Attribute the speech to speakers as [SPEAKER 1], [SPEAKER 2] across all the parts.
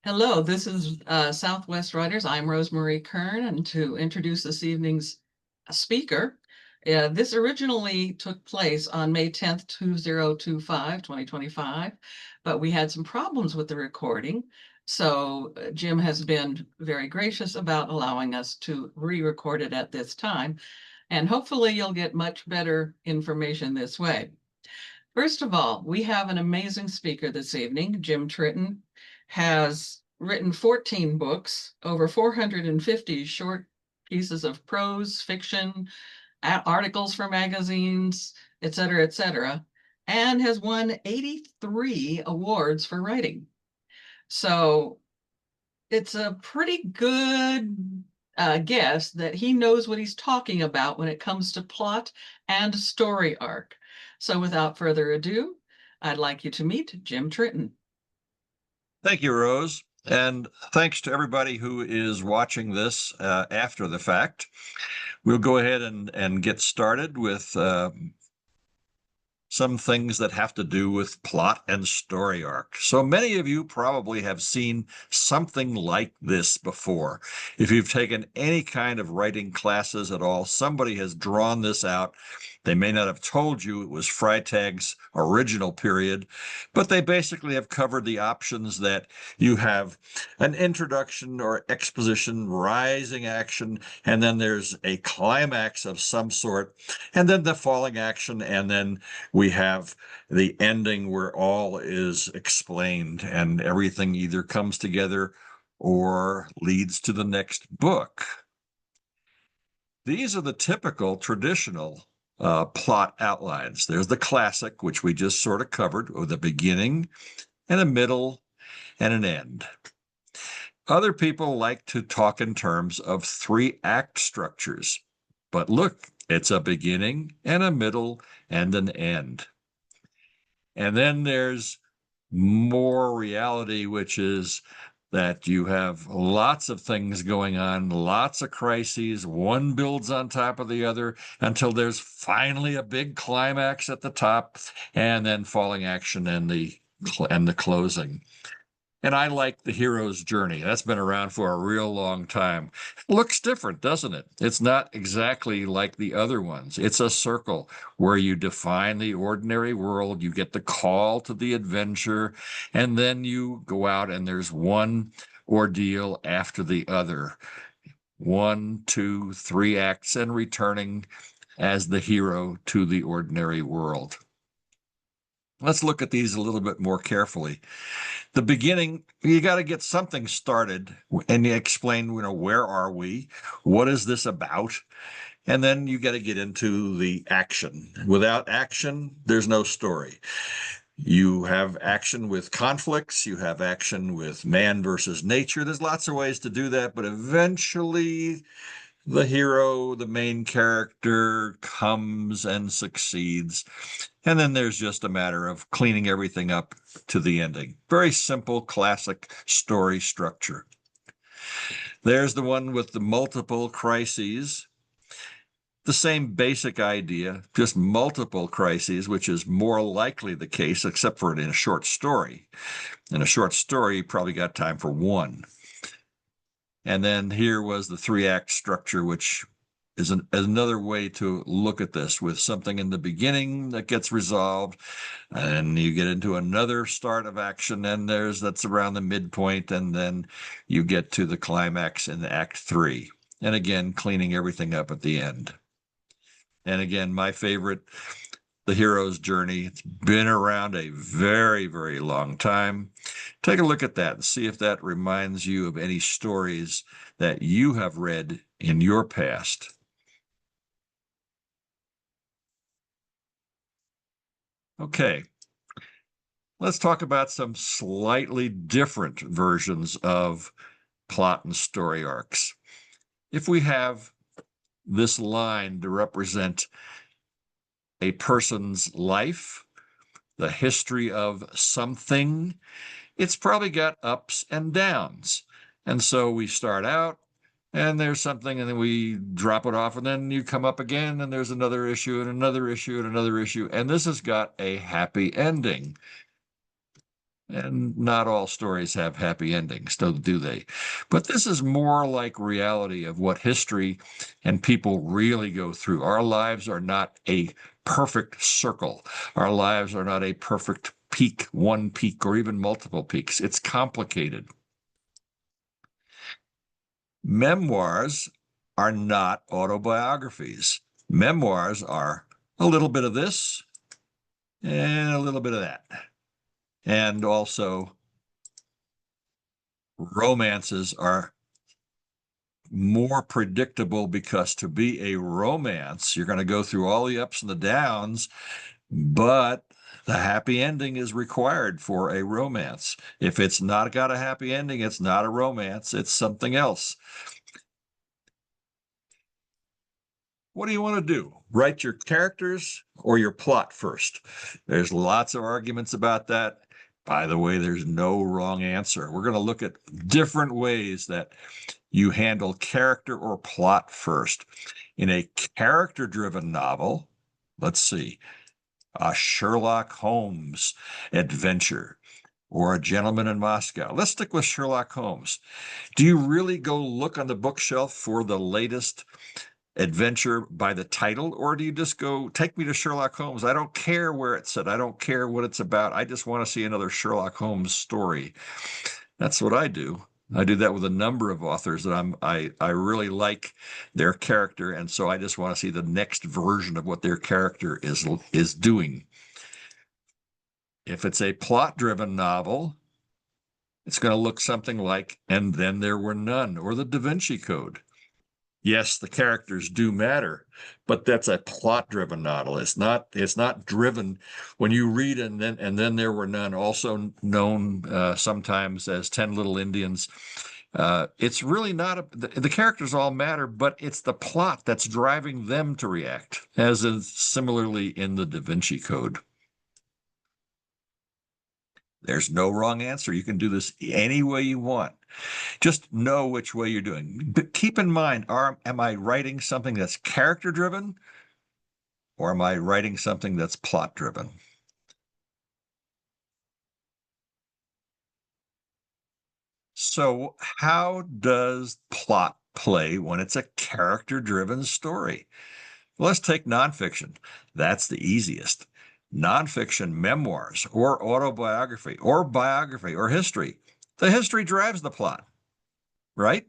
[SPEAKER 1] Hello, this is Southwest Writers. I'm Rosemary Kern, and to introduce this evening's speaker, this originally took place on May 10th, 2025, but we had some problems with the recording. So Jim has been very gracious about allowing us to re-record it at this time, and hopefully you'll get much better information this way. First of all, we have an amazing speaker this evening. Jim Tritten has written 14 books, over 450 short pieces of prose, fiction, articles for magazines, et cetera, and has won 83 awards for writing. So it's a pretty good guess that he knows what he's talking about when it comes to plot and story arc. So without further ado, I'd like you to meet Jim Tritten.
[SPEAKER 2] Thank you, Rose. And thanks to everybody who is watching this after the fact. We'll go ahead and get started with some things that have to do with plot and story arc. So many of you probably have seen something like this before. If you've taken any kind of writing classes at all, somebody has drawn this out. They may not have told you it was Freytag's original period, but they basically have covered the options that you have an introduction or exposition, rising action, and then there's a climax of some sort, and then the falling action, and then we have the ending where all is explained and everything either comes together or leads to the next book. These are the typical traditional plot outlines. There's the classic, which we just sort of covered, with a beginning and a middle and an end. Other people like to talk in terms of 3-act structures, but look, it's a beginning and a middle and an end. And then there's more reality, which is that you have lots of things going on, lots of crises. One builds on top of the other until there's finally a big climax at the top, and then falling action and the closing. And I like the hero's journey. That's been around for a real long time. Looks different, doesn't it? It's not exactly like the other ones. It's a circle where you define the ordinary world, you get the call to the adventure, and then you go out and there's one ordeal after the other. 1, 2, 3 acts, and returning as the hero to the ordinary world. Let's look at these a little bit more carefully. The beginning, you got to get something started and you explain, where are we? What is this about? And then you got to get into the action. Without action, there's no story. You have action with conflicts. You have action with man versus nature. There's lots of ways to do that, but eventually the hero, the main character, comes and succeeds. And then there's just a matter of cleaning everything up to the ending. Very simple, classic story structure. There's the one with the multiple crises. The same basic idea, just multiple crises, which is more likely the case, except for in a short story. In a short story, you probably got time for one. And then here was the 3-act structure, which is another way to look at this, with something in the beginning that gets resolved, and you get into another start of action, and that's around the midpoint, and then you get to the climax in Act 3. And again, cleaning everything up at the end. And again, my favorite, the hero's journey. It's been around a very, very long time. Take a look at that and see if that reminds you of any stories that you have read in your past. Okay, let's talk about some slightly different versions of plot and story arcs. If we have this line to represent a person's life, the history of something, it's probably got ups and downs. And so we start out and there's something, and then we drop it off, and then you come up again, and there's another issue and another issue and another issue. And this has got a happy ending. And not all stories have happy endings, do they? But this is more like reality of what history and people really go through. Our lives are not a perfect circle. Our lives are not a perfect peak, one peak, or even multiple peaks. It's complicated. Memoirs are not autobiographies. Memoirs are a little bit of this and a little bit of that. And also, romances are more predictable because to be a romance, you're going to go through all the ups and the downs, but the happy ending is required for a romance. If it's not got a happy ending, it's not a romance, it's something else. What do you want to do? Write your characters or your plot first? There's lots of arguments about that. By the way, there's no wrong answer. We're going to look at different ways that you handle character or plot first. In a character-driven novel, let's see, a Sherlock Holmes adventure or a Gentleman in Moscow. Let's stick with Sherlock Holmes. Do you really go look on the bookshelf for the latest adventure by the title, or do you just go, take me to Sherlock Holmes? I don't care where it's set. I don't care what it's about. I just want to see another Sherlock Holmes story. That's what I do. I do that with a number of authors that I really like their character, and so I just want to see the next version of what their character is doing. If it's a plot-driven novel, it's going to look something like And Then There Were None or The Da Vinci Code. Yes, the characters do matter, but that's a plot-driven novel. It's not driven. When you read and then there were none, also known sometimes as 10 Little Indians. It's really not the characters all matter, but it's the plot that's driving them to react, as is similarly in the Da Vinci Code. There's no wrong answer. You can do this any way you want. Just know which way you're doing. But keep in mind, am I writing something that's character driven or am I writing something that's plot driven? So, how does plot play when it's a character driven story? Well, let's take nonfiction. That's the easiest. Nonfiction, memoirs, or autobiography, or biography, or history. The history drives the plot, right?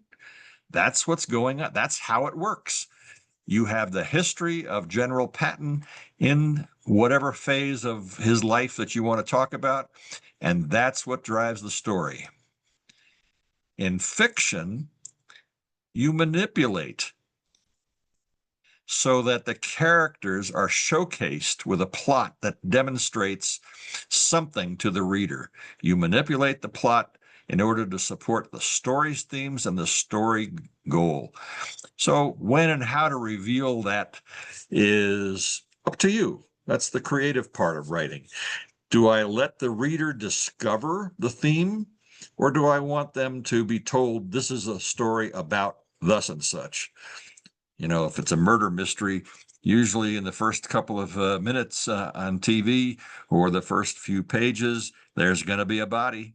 [SPEAKER 2] That's what's going on. That's how it works. You have the history of General Patton in whatever phase of his life that you want to talk about, and that's what drives the story. In fiction, you manipulate so that the characters are showcased with a plot that demonstrates something to the reader. You manipulate the plot in order to support the story's themes and the story goal. So when and how to reveal that is up to you. That's the creative part of writing. Do I let the reader discover the theme, or do I want them to be told this is a story about thus and such? If it's a murder mystery, usually in the first couple of minutes on TV or the first few pages, there's going to be a body.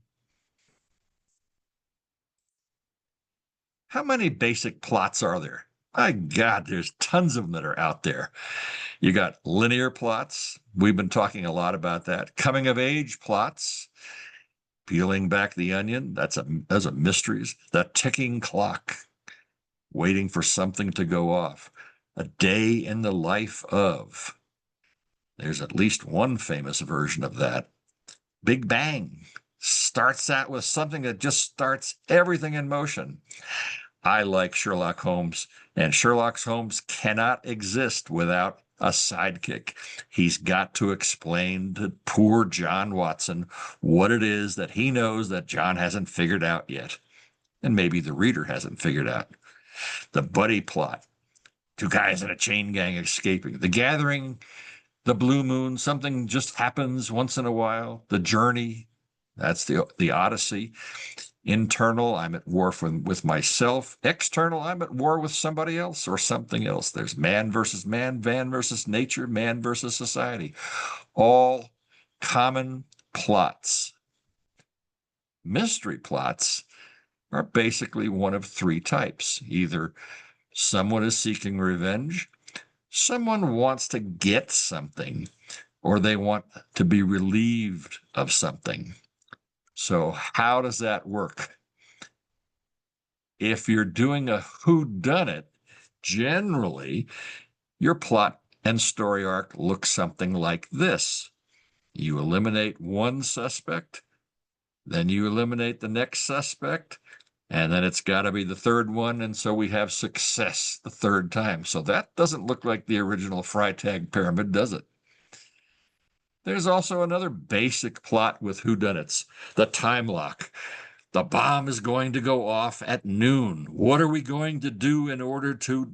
[SPEAKER 2] How many basic plots are there? My God, there's tons of them that are out there. You got linear plots. We've been talking a lot about that. Coming of age plots, peeling back the onion. Those are mysteries. The ticking clock, waiting for something to go off. A day in the life of. There's at least one famous version of that. Big Bang starts out with something that just starts everything in motion. I like Sherlock Holmes, and Sherlock Holmes cannot exist without a sidekick. He's got to explain to poor John Watson what it is that he knows that John hasn't figured out yet, and maybe the reader hasn't figured out. The buddy plot, two guys in a chain gang escaping. The Gathering, the Blue Moon, something just happens once in a while. The Journey, that's the Odyssey. Internal, I'm at war with myself. External, I'm at war with somebody else or something else. There's man versus man, man versus nature, man versus society. All common plots. Mystery plots are basically one of three types. Either someone is seeking revenge, someone wants to get something, or they want to be relieved of something. So how does that work? If you're doing a whodunit, generally your plot and story arc looks something like this. You eliminate one suspect, then you eliminate the next suspect, and then it's got to be the third one, and so we have success the third time. So that doesn't look like the original Freytag pyramid, does it? There's also another basic plot with whodunits, the time lock. The bomb is going to go off at noon. What are we going to do in order to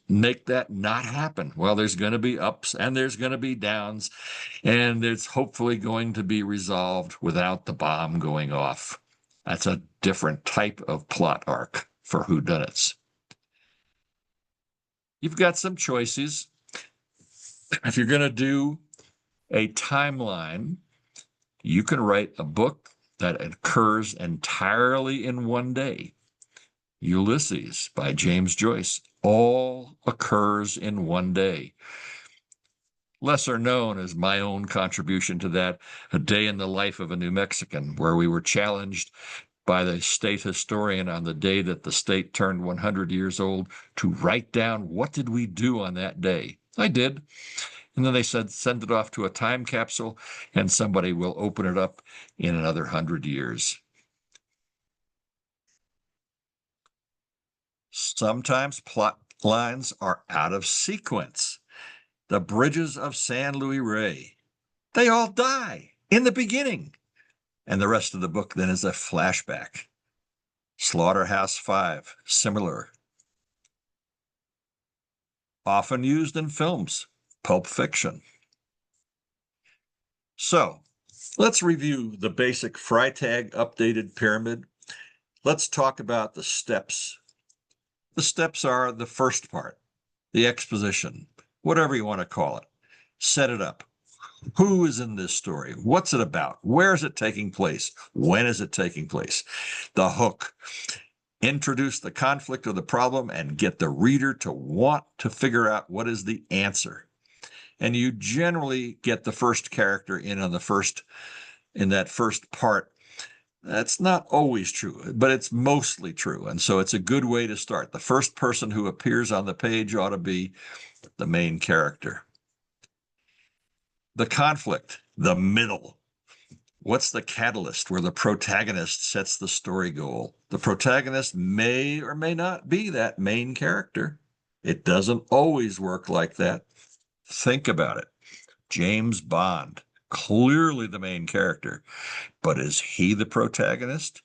[SPEAKER 2] make that not happen? Well, there's going to be ups and there's going to be downs, and it's hopefully going to be resolved without the bomb going off. That's a different type of plot arc for whodunits. You've got some choices. If you're going to do a timeline, you can write a book that occurs entirely in one day. Ulysses by James Joyce all occurs in one day. Lesser known is my own contribution to that, A Day in the Life of a New Mexican, where we were challenged by the state historian on the day that the state turned 100 years old to write down what did we do on that day. I did. And then they said, send it off to a time capsule and somebody will open it up in another 100 years. Sometimes plot lines are out of sequence. The Bridges of San Luis Rey, they all die in the beginning. And the rest of the book then is a flashback. Slaughterhouse-Five, similar. Often used in films, Pulp Fiction. So let's review the basic Freytag updated pyramid. Let's talk about the steps. The steps are the first part, the exposition, whatever you want to call it. Set it up. Who is in this story? What's it about? Where is it taking place? When is it taking place? The hook. Introduce the conflict or the problem and get the reader to want to figure out what is the answer. And you generally get the first character in that first part. That's not always true, but it's mostly true. And so it's a good way to start. The first person who appears on the page ought to be the main character. The conflict, the middle. What's the catalyst where the protagonist sets the story goal? The protagonist may or may not be that main character. It doesn't always work like that. Think about it. James Bond, clearly the main character, but is he the protagonist?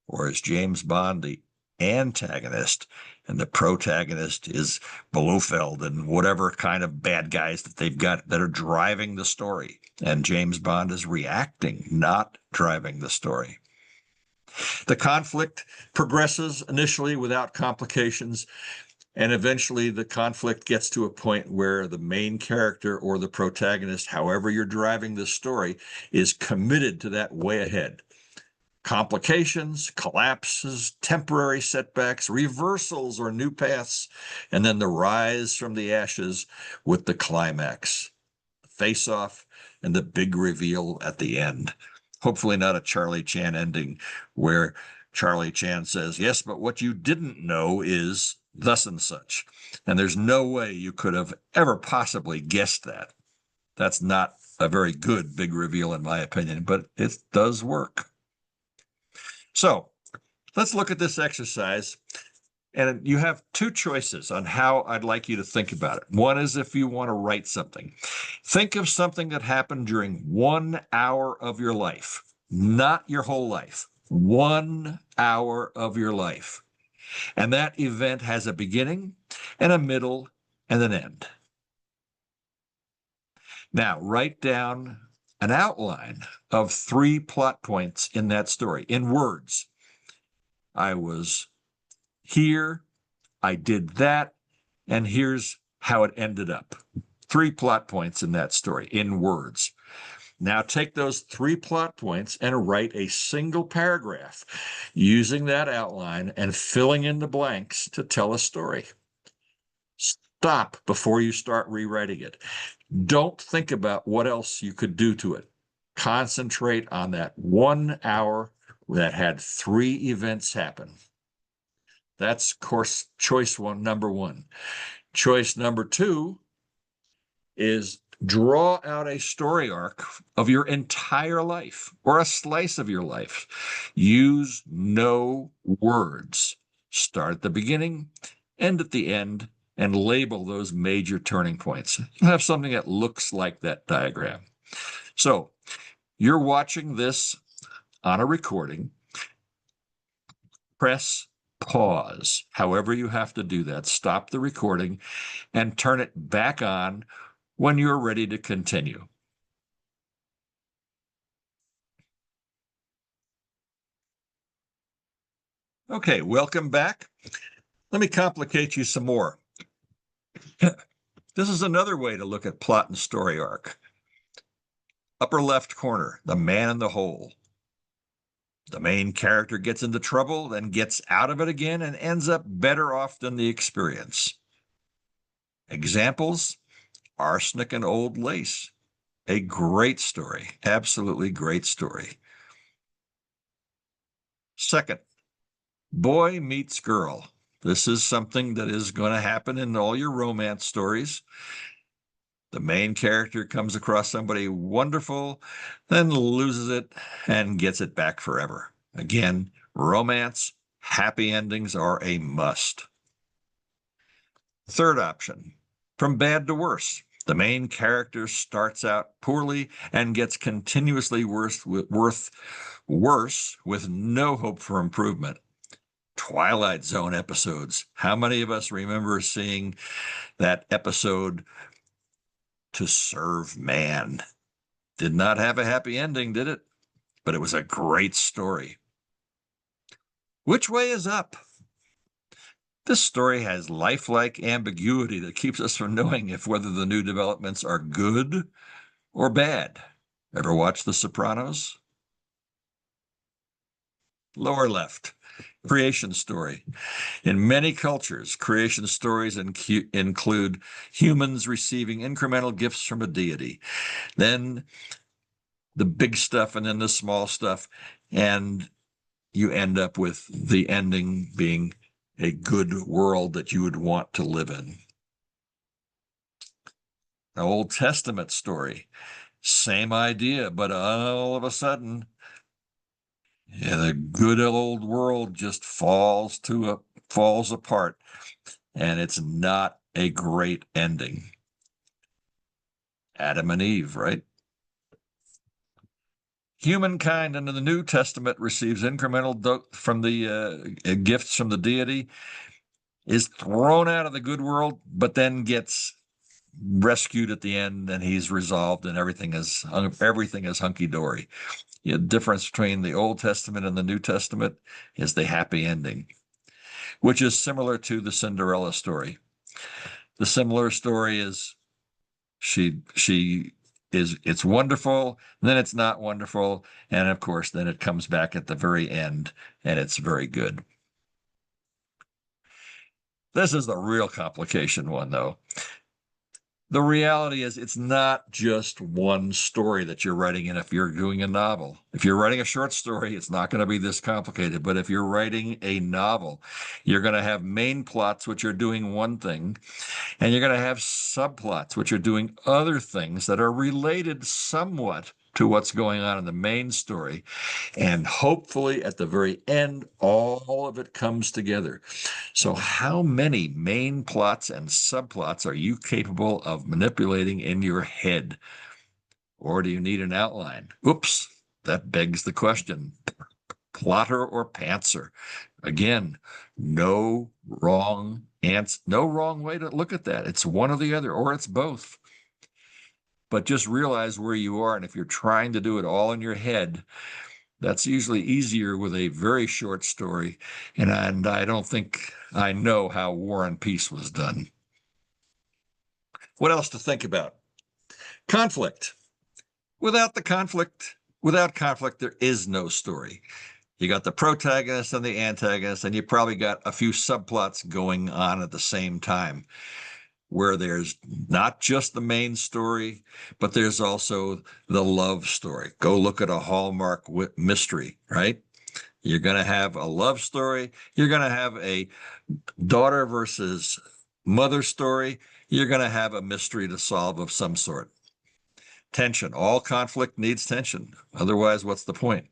[SPEAKER 2] Or is James Bond the antagonist and the protagonist is Blofeld and whatever kind of bad guys that they've got that are driving the story, and James Bond is reacting, not driving the story? The conflict progresses initially without complications, and eventually the conflict gets to a point where the main character or the protagonist, however you're driving the story, is committed to that way ahead. Complications, collapses, temporary setbacks, reversals or new paths, and then the rise from the ashes with the climax, face-off, and the big reveal at the end. Hopefully not a Charlie Chan ending where Charlie Chan says, yes, but what you didn't know is thus and such. And there's no way you could have ever possibly guessed that. That's not a very good big reveal in my opinion, but it does work. So let's look at this exercise. And you have two choices on how I'd like you to think about it. One is if you want to write something. Think of something that happened during 1 hour of your life, not your whole life. 1 hour of your life. And that event has a beginning and a middle and an end. Now, write down an outline of 3 plot points in that story in words. I was here, I did that, and here's how it ended up. 3 plot points in that story in words. Now take those 3 plot points and write a single paragraph using that outline and filling in the blanks to tell a story. Stop before you start rewriting it. Don't think about what else you could do to it. Concentrate on that 1 hour that had 3 events happen. That's course choice number one. Choice number 2 is draw out a story arc of your entire life or a slice of your life. Use no words. Start at the beginning, end at the end, and label those major turning points. You'll have something that looks like that diagram. So you're watching this on a recording. Press pause. However you have to do that. Stop the recording and turn it back on when you're ready to continue. Okay, welcome back. Let me complicate you some more. This is another way to look at plot and story arc. Upper left corner, the man in the hole. The main character gets into trouble, then gets out of it again and ends up better off than the experience. Examples: Arsenic and Old Lace. A great story, absolutely great story. Second, Boy Meets Girl. This is something that is going to happen in all your romance stories. The main character comes across somebody wonderful, then loses it and gets it back forever. Again, romance, happy endings are a must. Third option, From Bad to Worse. The main character starts out poorly and gets continuously worse with no hope for improvement. Twilight Zone episodes. How many of us remember seeing that episode, To Serve Man? Did not have a happy ending, did it? But it was a great story. Which way is up? This story has lifelike ambiguity that keeps us from knowing if whether the new developments are good or bad. Ever watch The Sopranos? Lower left, creation story. In many cultures, creation stories include humans receiving incremental gifts from a deity, then the big stuff and then the small stuff, and you end up with the ending being a good world that you would want to live in. An Old Testament story, same idea, but all of a sudden, the good old world just falls apart, and it's not a great ending. Adam and Eve, right? Humankind under the New Testament receives incremental from the gifts from the deity, is thrown out of the good world, but then gets rescued at the end, and he's resolved, and everything is hunky-dory. The difference between the Old Testament and the New Testament is the happy ending, which is similar to the Cinderella story. The similar story is it's wonderful, and then it's not wonderful, and of course, then it comes back at the very end, and it's very good. This is the real complication one, though. The reality is it's not just one story that you're writing in if you're doing a novel. If you're writing a short story, it's not going to be this complicated. But if you're writing a novel, you're going to have main plots, which are doing one thing, and you're going to have subplots, which are doing other things that are related somewhat to what's going on in the main story. And hopefully at the very end, all of it comes together. So how many main plots and subplots are you capable of manipulating in your head? Or do you need an outline? Oops, that begs the question. Plotter or pantser? Again, no wrong answer, no wrong way to look at that. It's one or the other, or it's both. But just realize where you are, and if you're trying to do it all in your head, that's usually easier with a very short story, and I don't think I know how War and Peace was done. What else to think about? Conflict. Without conflict, there is no story. You got the protagonist and the antagonist, and you probably got a few subplots going on at the same time, where there's not just the main story, but there's also the love story. Go look at a Hallmark mystery, right? You're going to have a love story. You're going to have a daughter versus mother story. You're going to have a mystery to solve of some sort. Tension. All conflict needs tension. Otherwise, what's the point?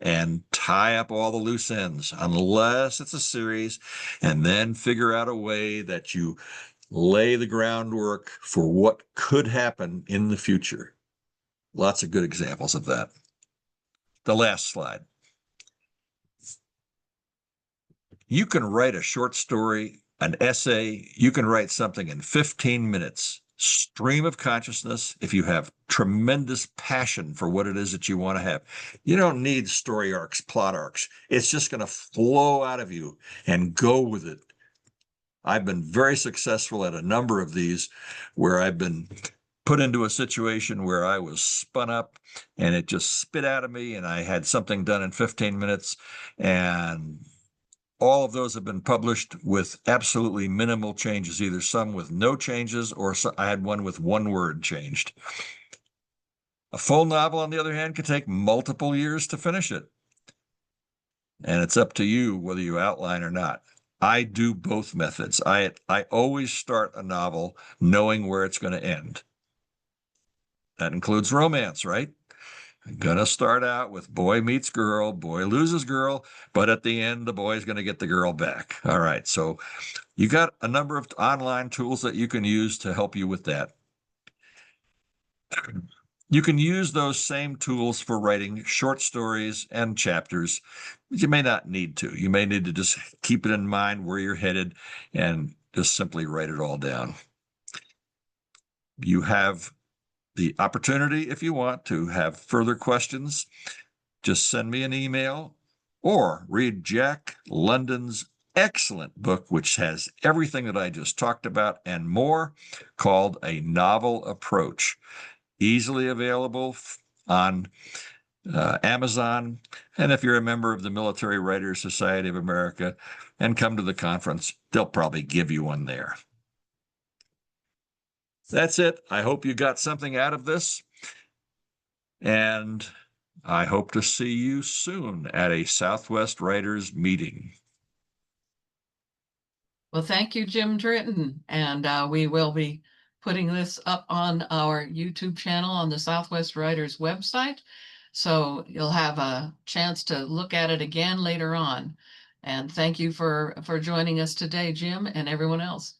[SPEAKER 2] And tie up all the loose ends, unless it's a series, and then figure out a way that you lay the groundwork for what could happen in the future. Lots of good examples of that. The last slide. You can write a short story, an essay. You can write something in 15 minutes. Stream of consciousness if you have tremendous passion for what it is that you want to have. You don't need story arcs, plot arcs. It's just going to flow out of you and go with it. I've been very successful at a number of these where I've been put into a situation where I was spun up and it just spit out of me and I had something done in 15 minutes, and all of those have been published with absolutely minimal changes, either some with no changes or I had one with one word changed. A full novel, on the other hand, could take multiple years to finish it. And it's up to you whether you outline or not. I do both methods. I always start a novel knowing where it's going to end. That includes romance, right? I'm going to start out with boy meets girl, boy loses girl, but at the end, the boy's going to get the girl back. All right. So you got a number of online tools that you can use to help you with that. You can use those same tools for writing short stories and chapters, but you may not need to. You may need to just keep it in mind where you're headed and just simply write it all down. You have the opportunity, if you want to have further questions, just send me an email or read Jack London's excellent book, which has everything that I just talked about and more, called A Novel Approach. Easily available on Amazon. And if you're a member of the Military Writers Society of America and come to the conference, they'll probably give you one there. That's it. I hope you got something out of this. And I hope to see you soon at a Southwest Writers meeting.
[SPEAKER 1] Well, thank you, Jim Tritten. And we will be putting this up on our YouTube channel on the Southwest Writers website. So you'll have a chance to look at it again later on. And thank you for joining us today, Jim, and everyone else.